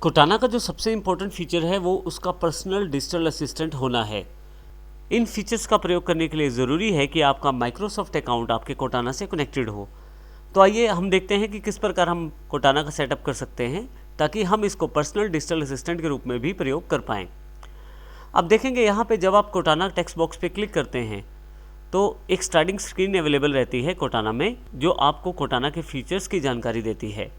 कोटाना का जो सबसे इम्पोर्टेंट फीचर है वो उसका पर्सनल डिजिटल असिस्टेंट होना है। इन फीचर्स का प्रयोग करने के लिए ज़रूरी है कि आपका माइक्रोसॉफ्ट अकाउंट आपके कोटाना से कनेक्टेड हो। तो आइए हम देखते हैं कि किस प्रकार हम कोटाना का सेटअप कर सकते हैं ताकि हम इसको पर्सनल डिजिटल असिस्टेंट के रूप में भी प्रयोग कर पाएँ। अब देखेंगे यहाँ पे जब आप कोटाना टेक्स्ट बॉक्स पे क्लिक करते हैं तो एक स्टार्टिंग स्क्रीन अवेलेबल रहती है कोटाना में, जो आपको कोटाना के फीचर्स की जानकारी देती है।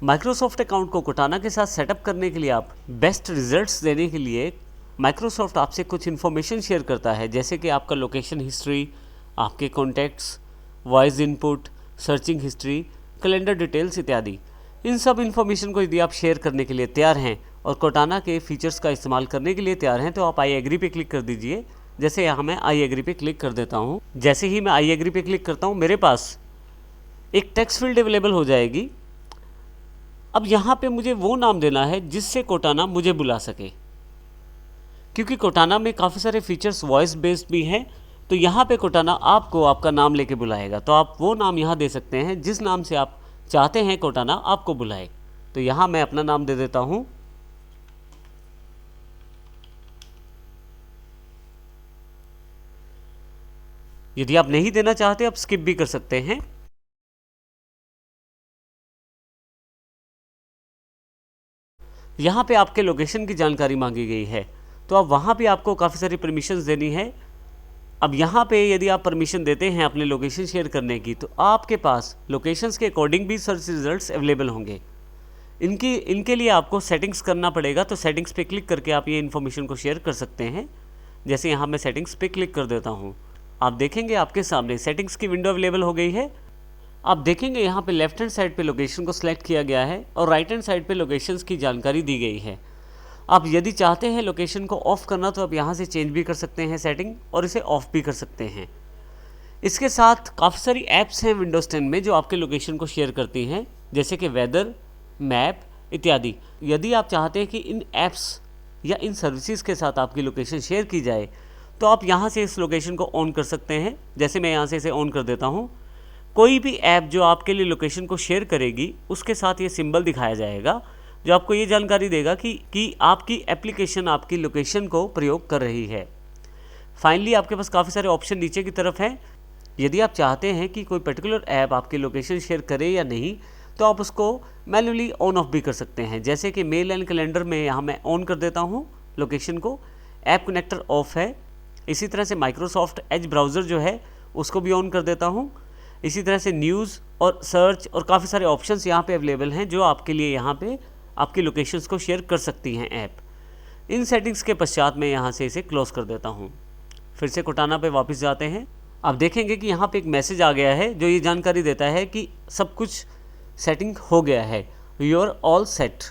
माइक्रोसॉफ्ट अकाउंट को कोटाना के साथ सेटअप करने के लिए आप बेस्ट रिजल्ट्स देने के लिए माइक्रोसॉफ्ट आपसे कुछ इन्फॉर्मेशन शेयर करता है, जैसे कि आपका लोकेशन हिस्ट्री, आपके contacts, voice input, searching history, calendar details इत्यादि। इन सब इन्फॉर्मेशन को यदि आप शेयर करने के लिए तैयार हैं और कोटाना के फीचर्स का इस्तेमाल करने के लिए तैयार हैं तो आप आई एग्री पे क्लिक कर दीजिए। जैसे यहाँ मैं आई एग्री पे क्लिक कर देता हूँ। जैसे ही मैं आई एग्री पे क्लिक करता हूँ मेरे पास एक टेक्स्ट फील्ड अवेलेबल हो जाएगी। अब यहाँ पे मुझे वो नाम देना है जिससे कोटाना मुझे बुला सके, क्योंकि कोटाना में काफ़ी सारे फीचर्स वॉइस बेस्ड भी हैं। तो यहाँ पे कोटाना आपको आपका नाम लेके बुलाएगा, तो आप वो नाम यहाँ दे सकते हैं जिस नाम से आप चाहते हैं कोटाना आपको बुलाए। तो यहाँ मैं अपना नाम दे देता हूँ। यदि आप नहीं देना चाहते आप स्किप भी कर सकते हैं। यहाँ पे आपके लोकेशन की जानकारी मांगी गई है, तो अब वहाँ पे आपको काफ़ी सारी परमिशंस देनी है। अब यहाँ पे यदि आप परमिशन देते हैं अपने लोकेशन शेयर करने की, तो आपके पास लोकेशंस के अकॉर्डिंग भी सर्च रिजल्ट्स अवेलेबल होंगे। इनके लिए आपको सेटिंग्स करना पड़ेगा, तो सेटिंग्स पे क्लिक करके आप ये इन्फॉर्मेशन को शेयर कर सकते हैं। जैसे यहाँ मैं सेटिंग्स पे क्लिक कर देता हूँ, आप देखेंगे आपके सामने सेटिंग्स की विंडो अवेलेबल हो गई है। आप देखेंगे यहाँ पे लेफ्ट हैंड साइड पे लोकेशन को सिलेक्ट किया गया है और राइट हैंड साइड पे लोकेशंस की जानकारी दी गई है। आप यदि चाहते हैं लोकेशन को ऑफ़ करना तो आप यहाँ से चेंज भी कर सकते हैं सेटिंग, और इसे ऑफ़ भी कर सकते हैं। इसके साथ काफ़ी सारी ऐप्स हैं विंडोज़ 10 में जो आपके लोकेशन को शेयर करती हैं, जैसे कि वेदर, मैप इत्यादि। यदि आप चाहते हैं कि इन ऐप्स या इन सर्विसेज के साथ आपकी लोकेशन शेयर की जाए तो आप यहाँ से इस लोकेशन को ऑन कर सकते हैं। जैसे मैं यहाँ से इसे ऑन कर देता हूँ। कोई भी ऐप जो आपके लिए लोकेशन को शेयर करेगी उसके साथ ये सिंबल दिखाया जाएगा जो आपको ये जानकारी देगा कि आपकी एप्लीकेशन आपकी लोकेशन को प्रयोग कर रही है। फाइनली आपके पास काफ़ी सारे ऑप्शन नीचे की तरफ हैं। यदि आप चाहते हैं कि कोई पर्टिकुलर ऐप आपकी लोकेशन शेयर करे या नहीं तो आप उसको मैन्युअली ऑन ऑफ भी कर सकते हैं। जैसे कि मेल एंड कैलेंडर में यहाँ मैं ऑन कर देता हूँ लोकेशन को, ऐप कनेक्टर ऑफ है। इसी तरह से माइक्रोसॉफ्ट एज ब्राउज़र जो है उसको भी ऑन कर देता हूँ। इसी तरह से न्यूज़ और सर्च और काफ़ी सारे ऑप्शंस यहाँ पे अवेलेबल हैं जो आपके लिए यहाँ पे आपकी लोकेशंस को शेयर कर सकती हैं ऐप। इन सेटिंग्स के पश्चात मैं यहाँ से इसे क्लोज़ कर देता हूँ। फिर से कोटाना पे वापस जाते हैं। आप देखेंगे कि यहाँ पे एक मैसेज आ गया है जो ये जानकारी देता है कि सब कुछ सेटिंग हो गया है, यू आर ऑल सेट।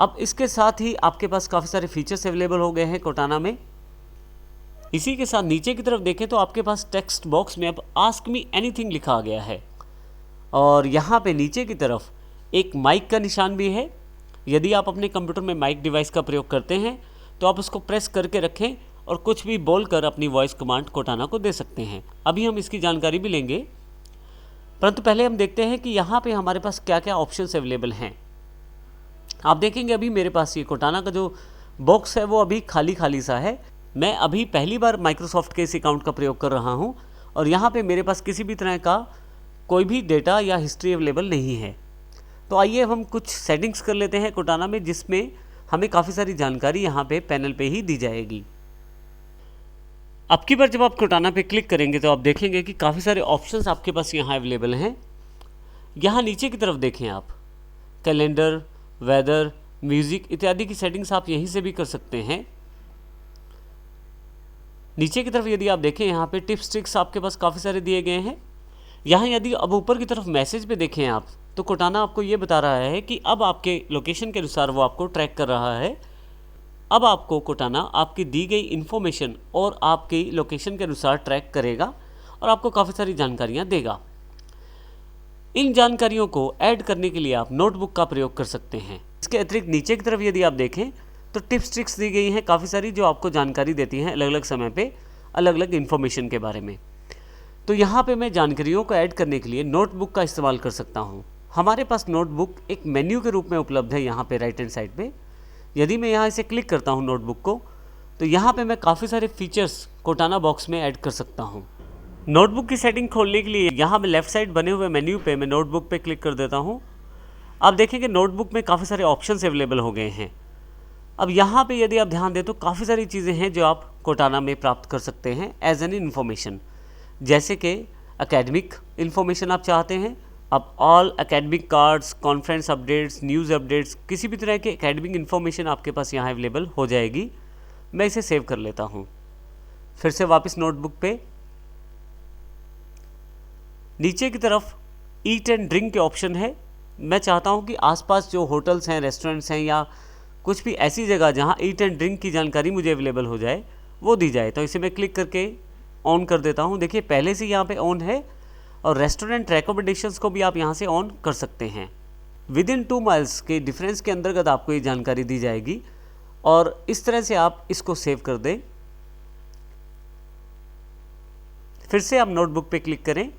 अब इसके साथ ही आपके पास काफ़ी सारे फीचर्स अवेलेबल हो गए हैं कोटाना में। इसी के साथ नीचे की तरफ देखें तो आपके पास टेक्स्ट बॉक्स में अब आस्क मी एनीथिंग लिखा गया है, और यहाँ पे नीचे की तरफ एक माइक का निशान भी है। यदि आप अपने कंप्यूटर में माइक डिवाइस का प्रयोग करते हैं तो आप उसको प्रेस करके रखें और कुछ भी बोलकर अपनी वॉइस कमांड कोटाना को दे सकते हैं। अभी हम इसकी जानकारी भी लेंगे, परंतु पहले हम देखते हैं कि यहाँ पे हमारे पास क्या क्या ऑप्शंस अवेलेबल हैं। आप देखेंगे अभी मेरे पास ये कोटाना का जो बॉक्स है वो अभी खाली खाली सा है। मैं अभी पहली बार माइक्रोसॉफ्ट के इस अकाउंट का प्रयोग कर रहा हूं और यहाँ पे मेरे पास किसी भी तरह का कोई भी डेटा या हिस्ट्री अवेलेबल नहीं है। तो आइए हम कुछ सेटिंग्स कर लेते हैं कोटाना में, जिसमें हमें काफ़ी सारी जानकारी यहाँ पे पैनल पे ही दी जाएगी। अब की बार जब आप कोटाना पे क्लिक करेंगे तो आप देखेंगे कि काफ़ी सारे ऑप्शंस आपके पास यहाँ अवेलेबल हैं। यहाँ नीचे की तरफ देखें आप कैलेंडर, वेदर, म्यूज़िक इत्यादि की सेटिंग्स आप यहीं से भी कर सकते हैं। नीचे की तरफ यदि आप देखें यहाँ पे टिप्स ट्रिक्स आपके पास काफ़ी सारे दिए गए हैं। यहाँ यदि अब ऊपर की तरफ मैसेज पे देखें आप तो कोटाना आपको ये बता रहा है कि अब आपके लोकेशन के अनुसार वो आपको ट्रैक कर रहा है। अब आपको कोटाना आपकी दी गई इन्फॉर्मेशन और आपकी लोकेशन के अनुसार ट्रैक करेगा और आपको काफ़ी सारी जानकारियाँ देगा। इन जानकारियों को ऐड करने के लिए आप नोटबुक का प्रयोग कर सकते हैं। इसके अतिरिक्त नीचे की तरफ यदि आप देखें तो टिप्स ट्रिक्स दी गई हैं काफ़ी सारी जो आपको जानकारी देती हैं अलग अलग समय पे अलग अलग इन्फॉर्मेशन के बारे में। तो यहाँ पे मैं जानकारियों को ऐड करने के लिए नोटबुक का इस्तेमाल कर सकता हूँ। हमारे पास नोटबुक एक मेन्यू के रूप में उपलब्ध है यहाँ पे राइट हैंड साइड पे। यदि मैं यहाँ इसे क्लिक करता हूँ नोटबुक को, तो यहाँ पे मैं काफ़ी सारे फीचर्स कोटाना बॉक्स में ऐड कर सकता हूँ। नोटबुक की सेटिंग खोलने के लिए यहाँ मैं लेफ्ट साइड बने हुए मेन्यू पे मैं नोटबुक पे क्लिक कर देता हूँ। आप देखेंगे नोटबुक में काफ़ी सारे ऑप्शंस अवेलेबल हो गए हैं। अब यहाँ पे यदि आप ध्यान दें तो काफ़ी सारी चीज़ें हैं जो आप कोटाना में प्राप्त कर सकते हैं एज एन इन्फॉर्मेशन। जैसे कि एकेडमिक इन्फॉर्मेशन आप चाहते हैं, आप all academic cards, conference updates, news updates, किसी भी तरह के एकेडमिक इन्फॉर्मेशन आपके पास यहाँ अवेलेबल हो जाएगी। मैं इसे सेव कर लेता हूँ। फिर से वापस नोटबुक पे नीचे की तरफ ईट एंड ड्रिंक के ऑप्शन है। मैं चाहता हूँ कि आसपास जो होटल्स हैं, रेस्टोरेंट्स हैं या कुछ भी ऐसी जगह जहाँ ईट एंड ड्रिंक की जानकारी मुझे अवेलेबल हो जाए वो दी जाए, तो इसे मैं क्लिक करके ऑन कर देता हूँ। देखिए पहले से यहाँ पे ऑन है और रेस्टोरेंट रिकमेंडेशंस को भी आप यहाँ से ऑन कर सकते हैं। विद इन 2 माइल्स के डिफरेंस के अंतर्गत आपको ये जानकारी दी जाएगी और इस तरह से आप इसको सेव कर दें। फिर से आप नोटबुक पे क्लिक करें।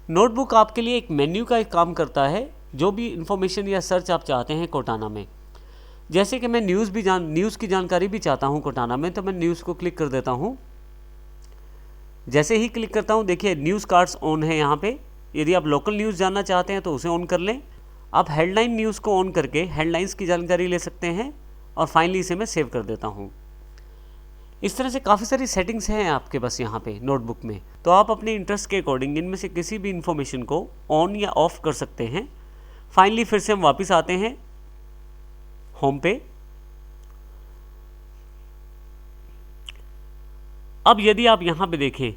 नोटबुक आपके लिए एक मेन्यू का एक काम करता है। जो भी इंफॉर्मेशन या सर्च आप चाहते हैं कोटाना में, जैसे कि मैं न्यूज़ की जानकारी भी चाहता हूं कोटाना में, तो मैं न्यूज़ को क्लिक कर देता हूं। जैसे ही क्लिक करता हूं देखिए न्यूज़ कार्ड्स ऑन है यहाँ पे। यदि आप लोकल न्यूज़ जानना चाहते हैं तो उसे ऑन कर लें। आप हेडलाइन न्यूज़ को ऑन करके हेडलाइंस की जानकारी ले सकते हैं और फाइनली इसे मैं सेव कर देता हूँ। इस तरह से काफ़ी सारी सेटिंग्स हैं आपके पास यहाँ पे नोटबुक में, तो आप अपने इंटरेस्ट के अकॉर्डिंग इनमें से किसी भी इंफॉर्मेशन को ऑन या ऑफ कर सकते हैं। फाइनली फिर से हम वापस आते हैं होम पे। अब यदि आप यहाँ पे देखें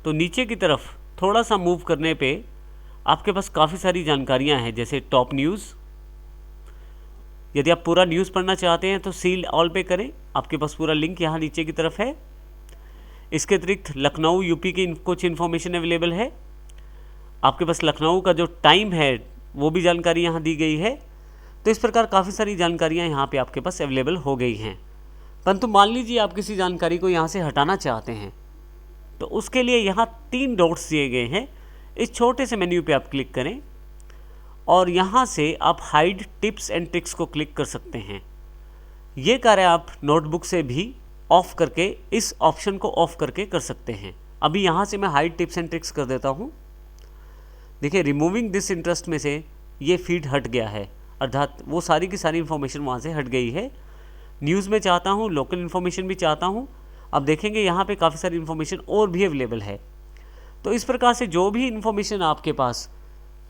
तो नीचे की तरफ थोड़ा सा मूव करने पे आपके पास काफ़ी सारी जानकारियाँ हैं, जैसे टॉप न्यूज़। यदि आप पूरा न्यूज़ पढ़ना चाहते हैं तो सील ऑल पे करें, आपके पास पूरा लिंक यहाँ नीचे की तरफ है। इसके अतिरिक्त लखनऊ यूपी की कुछ इन्फॉर्मेशन अवेलेबल है। आपके पास लखनऊ का जो टाइम है वो भी जानकारी यहाँ दी गई है। तो इस प्रकार काफ़ी सारी जानकारियाँ यहाँ पे आपके पास अवेलेबल हो गई हैं। परंतु मान लीजिए आप किसी जानकारी को यहाँ से हटाना चाहते हैं, तो उसके लिए यहाँ 3 डॉट्स दिए गए हैं। इस छोटे से मेन्यू पे आप क्लिक करें और यहाँ से आप हाइड टिप्स एंड ट्रिक्स को क्लिक कर सकते हैं। ये कार्य आप नोटबुक से भी ऑफ करके इस ऑप्शन को ऑफ करके कर सकते हैं। अभी यहाँ से मैं हाइड टिप्स एंड ट्रिक्स कर देता हूँ। देखिए रिमूविंग दिस इंटरेस्ट में से ये फीड हट गया है, अर्थात वो सारी की सारी इन्फॉर्मेशन वहाँ से हट गई है। न्यूज़ में चाहता हूँ, लोकल इन्फॉर्मेशन भी चाहता हूँ। अब देखेंगे यहाँ पे काफ़ी सारी इन्फॉर्मेशन और भी अवेलेबल है। तो इस प्रकार से जो भी इन्फॉर्मेशन आपके पास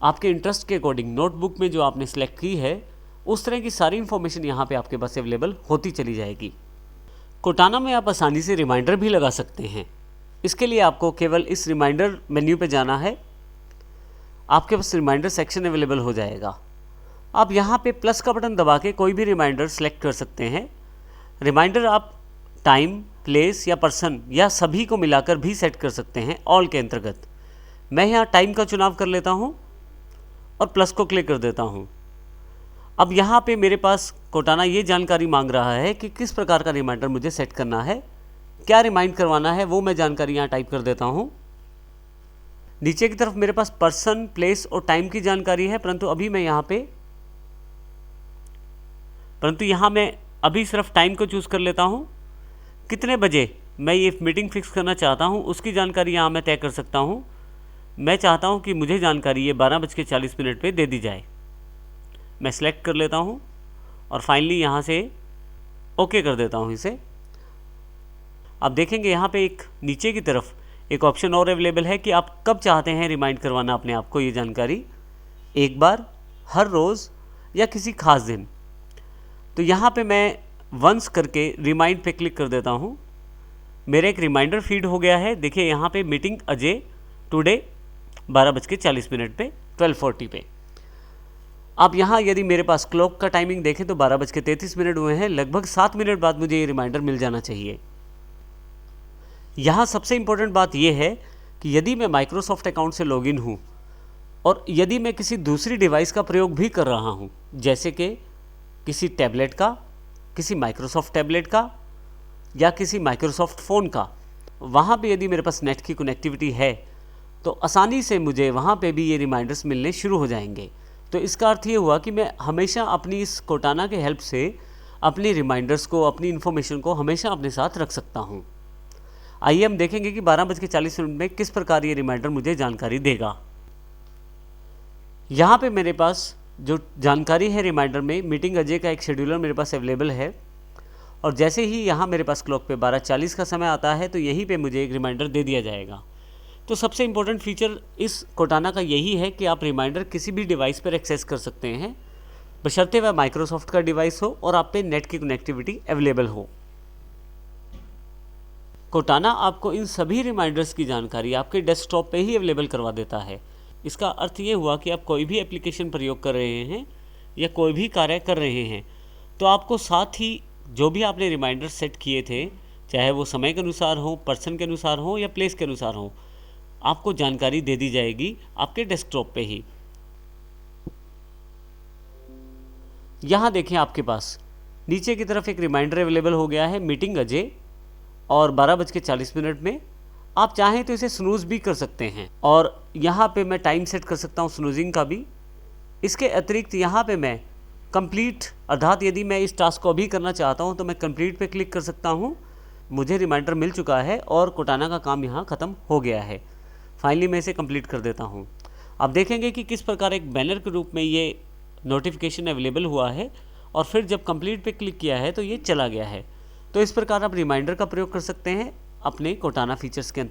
आपके इंटरेस्ट के अकॉर्डिंग नोटबुक में जो आपने सेलेक्ट की है, उस तरह की सारी इन्फॉर्मेशन यहाँ पे आपके पास अवेलेबल होती चली जाएगी। कोटाना में आप आसानी से रिमाइंडर भी लगा सकते हैं। इसके लिए आपको केवल इस रिमाइंडर मेन्यू पे जाना है। आपके पास रिमाइंडर सेक्शन अवेलेबल हो जाएगा। आप यहाँ पे प्लस का बटन दबा के कोई भी रिमाइंडर सेलेक्ट कर सकते हैं। रिमाइंडर आप टाइम, प्लेस या पर्सन या सभी को मिलाकर भी सेट कर सकते हैं ऑल के अंतर्गत। मैं यहाँ टाइम का चुनाव कर लेता हूँ और प्लस को क्लिक कर देता हूँ। अब यहाँ पे मेरे पास कोटाना ये जानकारी मांग रहा है कि किस प्रकार का रिमाइंडर मुझे सेट करना है, क्या रिमाइंड करवाना है, वो मैं जानकारी यहाँ टाइप कर देता हूँ। नीचे की तरफ मेरे पास पर्सन, प्लेस और टाइम की जानकारी है, परंतु यहाँ मैं अभी सिर्फ टाइम को चूज़ कर लेता हूँ। कितने बजे मैं ये मीटिंग फिक्स करना चाहता हूँ उसकी जानकारी यहाँ मैं तय कर सकता हूँ। मैं चाहता हूँ कि मुझे जानकारी ये 12:40 पे दे दी जाए। मैं सिलेक्ट कर लेता हूँ और फाइनली यहाँ से ओके कर देता हूँ इसे। अब देखेंगे यहाँ पे एक नीचे की तरफ एक ऑप्शन और अवेलेबल है कि आप कब चाहते हैं रिमाइंड करवाना अपने आप को ये जानकारी, एक बार, हर रोज़ या किसी खास दिन। तो यहाँ पे मैं वंस करके रिमाइंड पे क्लिक कर देता हूँ। मेरा एक रिमाइंडर फीड हो गया है। देखिए यहाँ पे मीटिंग अजय टुडे 12:40 पे 12:40 पे। आप यहाँ यदि मेरे पास क्लॉक का टाइमिंग देखें तो 12:33 हुए हैं। लगभग 7 मिनट बाद मुझे ये रिमाइंडर मिल जाना चाहिए। यहाँ सबसे इम्पोर्टेंट बात यह है कि यदि मैं माइक्रोसॉफ्ट अकाउंट से लॉगिन हूँ और यदि मैं किसी दूसरी डिवाइस का प्रयोग भी कर रहा हूँ, जैसे कि किसी टैबलेट का, किसी माइक्रोसॉफ्ट टैबलेट का या किसी माइक्रोसॉफ्ट फ़ोन का, वहाँ पे यदि मेरे पास नेट की कनेक्टिविटी है तो आसानी से मुझे वहाँ पे भी ये रिमाइंडर्स मिलने शुरू हो जाएंगे। तो इसका अर्थ ये हुआ कि मैं हमेशा अपनी इस कोटाना के हेल्प से अपनी रिमाइंडर्स को, अपनी इन्फॉर्मेशन को हमेशा अपने साथ रख सकता हूँ। आइए हम देखेंगे कि 12:40 में किस प्रकार ये रिमाइंडर मुझे जानकारी देगा। यहाँ पे मेरे पास जो जानकारी है रिमाइंडर में, मीटिंग अजय का एक शेड्यूलर मेरे पास अवेलेबल है, और जैसे ही यहाँ मेरे पास क्लॉक पे 12:40 का समय आता है तो यहीं पे मुझे एक रिमाइंडर दे दिया जाएगा। तो सबसे इम्पोर्टेंट फीचर इस कोटाना का यही है कि आप रिमाइंडर किसी भी डिवाइस पर एक्सेस कर सकते हैं, बशर्ते वह माइक्रोसॉफ्ट का डिवाइस हो और आप पे नेट की कनेक्टिविटी अवेलेबल हो। कोटाना आपको इन सभी रिमाइंडर्स की जानकारी आपके डेस्कटॉप पे ही अवेलेबल करवा देता है। इसका अर्थ ये हुआ कि आप कोई भी एप्लीकेशन प्रयोग कर रहे हैं या कोई भी कार्य कर रहे हैं तो आपको साथ ही जो भी आपने रिमाइंडर सेट किए थे, चाहे वो समय के अनुसार हो, पर्सन के अनुसार हो या प्लेस के अनुसार हो, आपको जानकारी दे दी जाएगी आपके डेस्कटॉप पे ही। यहाँ देखें, आपके पास नीचे की तरफ एक रिमाइंडर अवेलेबल हो गया है, मीटिंग अजय, और 12:40 में। आप चाहें तो इसे स्नूज भी कर सकते हैं, और यहाँ पे मैं टाइम सेट कर सकता हूँ स्नूजिंग का भी। इसके अतिरिक्त यहाँ पे मैं कंप्लीट, अर्थात यदि मैं इस टास्क को भी करना चाहता हूँ तो मैं कंप्लीट पे क्लिक कर सकता हूँ। मुझे रिमाइंडर मिल चुका है और कोटाना का काम यहाँ ख़त्म हो गया है। फाइनली मैं इसे कंप्लीट कर देता हूँ। आप देखेंगे कि किस प्रकार एक बैनर के रूप में ये नोटिफिकेशन अवेलेबल हुआ है, और फिर जब कंप्लीट पे क्लिक किया है तो ये चला गया है। तो इस प्रकार आप रिमाइंडर का प्रयोग कर सकते हैं अपने कोटाना फीचर्स के अंतर्गत।